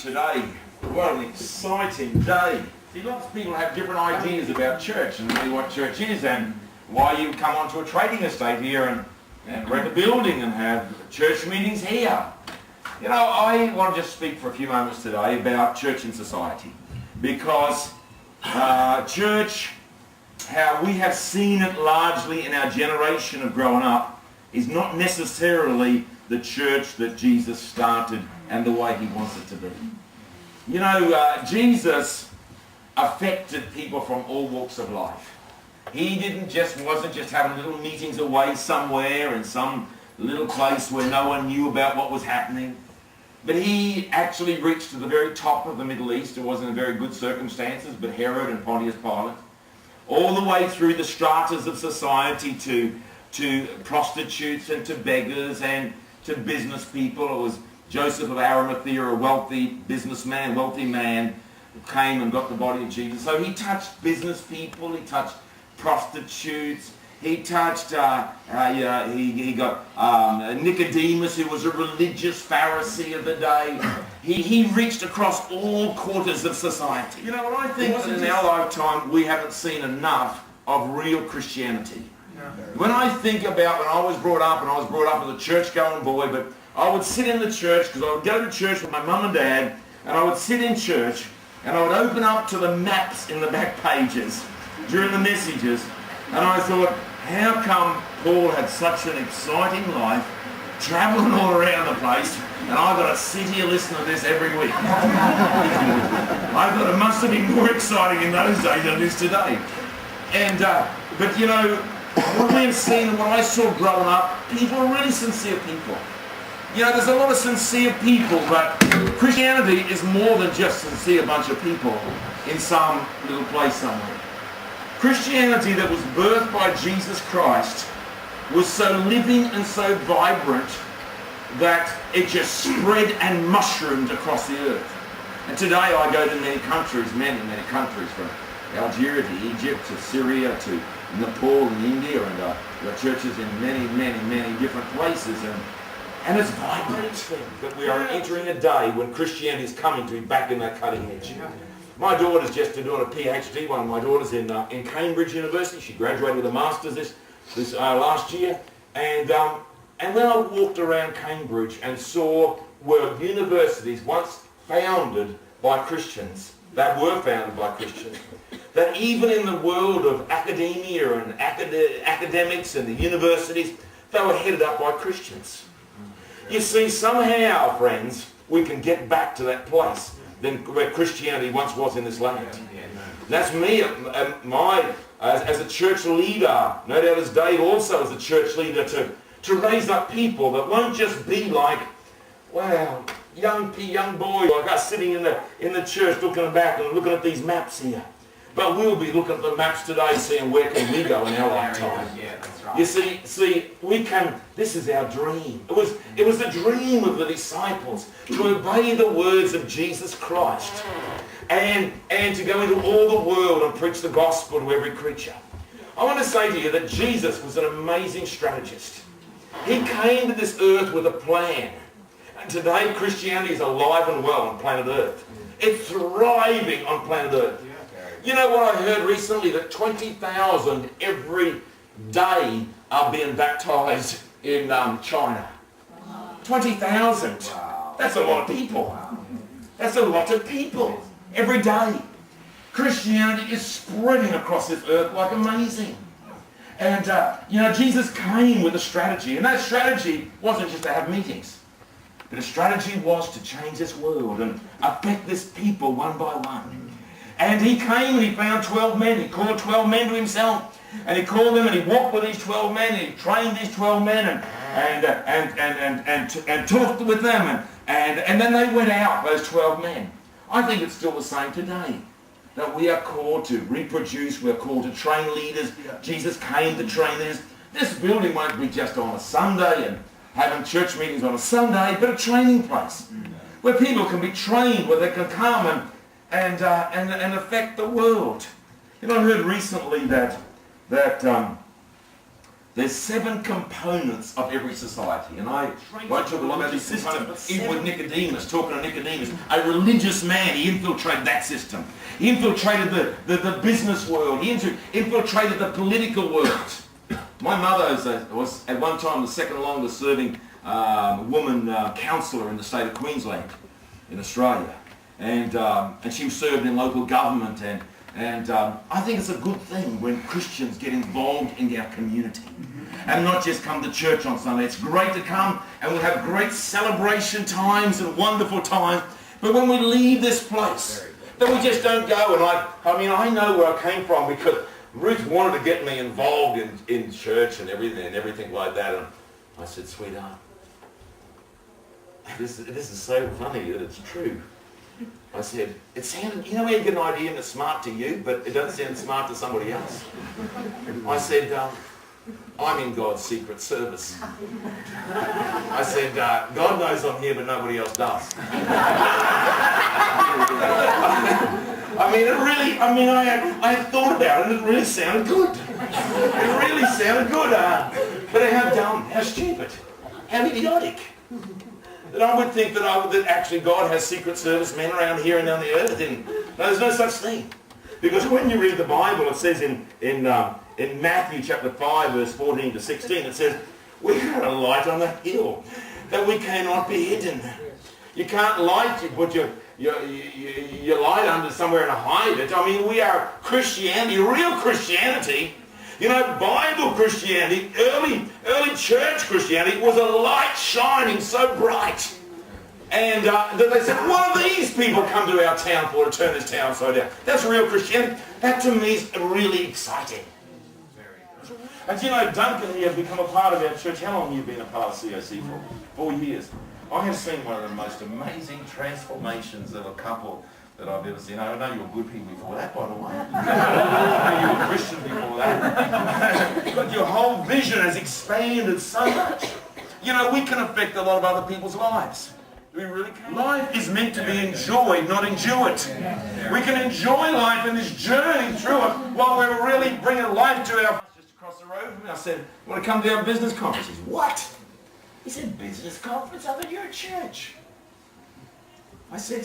Today, what an exciting day. See, lots of people have different ideas about church and really what church is and why you come onto a trading estate here and rent a building and have church meetings here. You know, I want to just speak for a few moments today about church and society, because church, how we have seen it largely in our generation of growing up, is not necessarily the church that Jesus started and the way he wants it to be. You know, Jesus affected people from all walks of life. He wasn't just having little meetings away somewhere in some little place where no one knew about what was happening. But he actually reached to the very top of the Middle East. It wasn't in very good circumstances, but Herod and Pontius Pilate. All the way through the stratas of society to prostitutes and to beggars and to business people. It was Joseph of Arimathea, a wealthy businessman, wealthy man, who came and got the body of Jesus. So he touched business people, he touched prostitutes, he touched, he got Nicodemus, who was a religious Pharisee of the day. He reached across all quarters of society. You know what, I think that in our lifetime we haven't seen enough of real Christianity. When I think about when I was brought up, and I was brought up as a church-going boy, but I would sit in the church, because I would go to church with my mum and dad, and I would sit in church, and I would open up to the maps in the back pages during the messages, and I thought, how come Paul had such an exciting life, travelling all around the place, and I've got to sit here listening to this every week? I thought it must have been more exciting in those days than it is today. And, but you know, what we have seen and what I saw growing up, people are really sincere people. You know, there's a lot of sincere people, but Christianity is more than just sincere bunch of people in some little place somewhere. Christianity that was birthed by Jesus Christ was so living and so vibrant that it just spread and mushroomed across the earth. And today I go to many countries, from Algeria to Egypt to Syria to Nepal and India, and there are churches in many different places, and it's vibrant. But we are entering a day when Christianity is coming to be back in that cutting edge. My daughter's just doing a PhD. One of my daughters in Cambridge University. She graduated with a master's this last year, and when I walked around Cambridge and saw where universities once founded by Christians, that were founded by Christians, that even in the world of academia and academics and the universities, they were headed up by Christians. You see, somehow, friends, we can get back to that place where Christianity once was in this land. That's me, as a church leader, no doubt as Dave also as a church leader, to raise up people that won't just be like, wow, young boys like us sitting in the church looking back and looking at these maps here. But we'll be looking at the maps today, seeing where can we go in our lifetime. Yeah, that's right. You see, we can. This is our dream. It was the dream of the disciples to obey the words of Jesus Christ, and to go into all the world and preach the gospel to every creature. I want to say to you that Jesus was an amazing strategist. He came to this earth with a plan, and today Christianity is alive and well on planet Earth. It's thriving on planet Earth. You know what I heard recently? That 20,000 every day are being baptized in China. 20,000. That's a lot of people. That's a lot of people every day. Christianity is spreading across this earth like amazing. And, you know, Jesus came with a strategy. And that strategy wasn't just to have meetings. But the strategy was to change this world and affect this people one by one. And he came and he found 12 men. He called 12 men to himself. And he called them and he walked with these 12 men. And he trained these 12 men and talked with them. And then they went out, those 12 men. I think it's still the same today. That we are called to reproduce. We are called to train leaders. Jesus came to train leaders. This building won't be just on a Sunday and having church meetings on a Sunday, but a training place. Where people can be trained, where they can come and affect the world. You know, I heard recently that There's 7 components of every society, and I won't talk a lot about this system, but even with Nicodemus, talking to Nicodemus, a religious man, he infiltrated that system. He infiltrated the business world. He infiltrated the political world. My mother was at one time the second longest serving woman councillor in the state of Queensland, in Australia, and she served in local government, and I think it's a good thing when Christians get involved in our community and not just come to church on Sunday. It's great to come and we'll have great celebration times and wonderful times, but when we leave this place, that we just don't go. And I know where I came from, because Ruth wanted to get me involved in church and everything like that, and I said, sweetheart, this is so funny that it's true. I said, it sounded, you know where you get an idea and it's smart to you, but it doesn't sound smart to somebody else? I said, I'm in God's secret service. I said, God knows I'm here, but nobody else does. I had thought about it, and it really sounded good. It really sounded good. But how dumb, how stupid, how idiotic. That I would think that actually God has secret service men around here and on the earth, and there's no such thing. Because when you read the Bible, it says in Matthew chapter 5, verse 14 to 16, it says, we are a light on the hill, that we cannot be hidden. You can't put your light under somewhere and hide it. I mean, we are Christianity, real Christianity. You know, Bible Christianity, early church Christianity was a light shining so bright. And that they said, what do these people come to our town for, to turn this town upside down? That's real Christianity. That to me is really exciting. And you know, Duncan here has become a part of our church. How long have you been a part of COC for? 4 years. I have seen one of the most amazing transformations of a couple that I've ever seen. I know you were good people before that, by the way. I know you were Christian before that. But your whole vision has expanded so much. You know, we can affect a lot of other people's lives. We really can. Life is meant to be enjoyed, not endured. We can enjoy life in this journey through it while we're really bringing life to our... Just across the road from me, I said, want to come to our business conference? He said, what? He said, business conference? I thought you're at church. I said,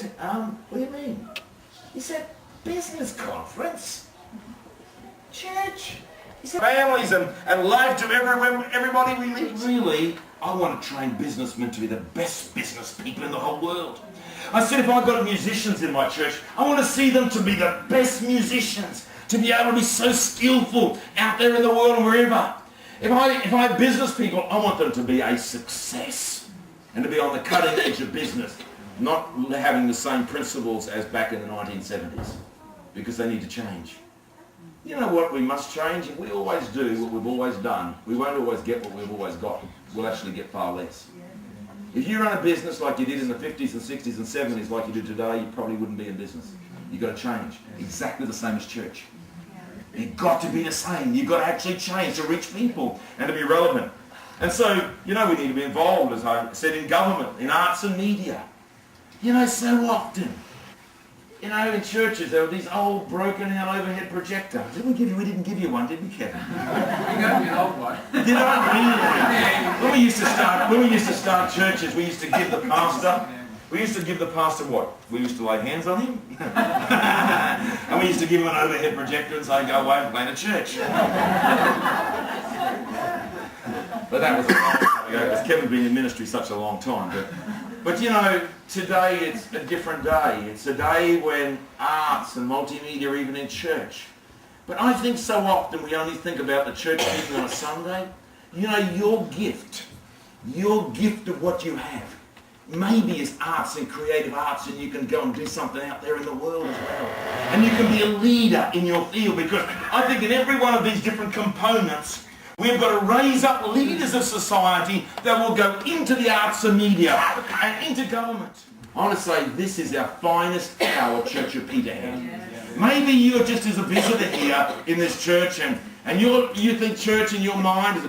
what do you mean? He said, business conference? Church? He said, families and life to everybody we meet. Really, I want to train businessmen to be the best business people in the whole world. I said, if I've got musicians in my church, I want to see them to be the best musicians, to be able to be so skillful out there in the world and wherever. If I have business people, I want them to be a success and to be on the cutting edge of business, not having the same principles as back in the 1970s, because they need to change. You know what we must change? If we always do what we've always done, we won't always get what we've always got. We'll actually get far less. If you run a business like you did in the 50s and 60s and 70s like you do today, you probably wouldn't be in business. You've got to change. Exactly the same as church. You've got to be the same. You've got to actually change to reach people and to be relevant. And so, you know, we need to be involved, as I said, in government, in arts and media. You know, so often, you know, in churches, there were these old broken-out overhead projectors. We didn't give you one, did we, Kevin? You got me an old one. Did I really? When we used to start churches, we used to give the pastor what? We used to lay hands on him. And we used to give him an overhead projector and say, go away and plan a church. But that was a long time ago, because Kevin's been in ministry such a long time. But you know, today it's a different day. It's a day when arts and multimedia are even in church. But I think so often we only think about the church meeting on a Sunday. You know, your gift of what you have, maybe is arts and creative arts, and you can go and do something out there in the world as well. And you can be a leader in your field, because I think in every one of these different components, we've got to raise up leaders of society that will go into the arts and media and into government. I want to say this is our finest hour, Church of Peterhead. Maybe you're just as a visitor here in this church, and you think church in your mind is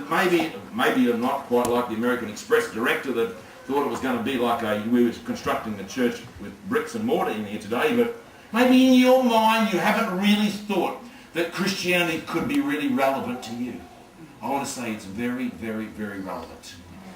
maybe you're not quite like the American Express director that thought it was going to be like we were constructing the church with bricks and mortar in here today, but maybe in your mind you haven't really thought that Christianity could be really relevant to you. I want to say it's very, very, very relevant.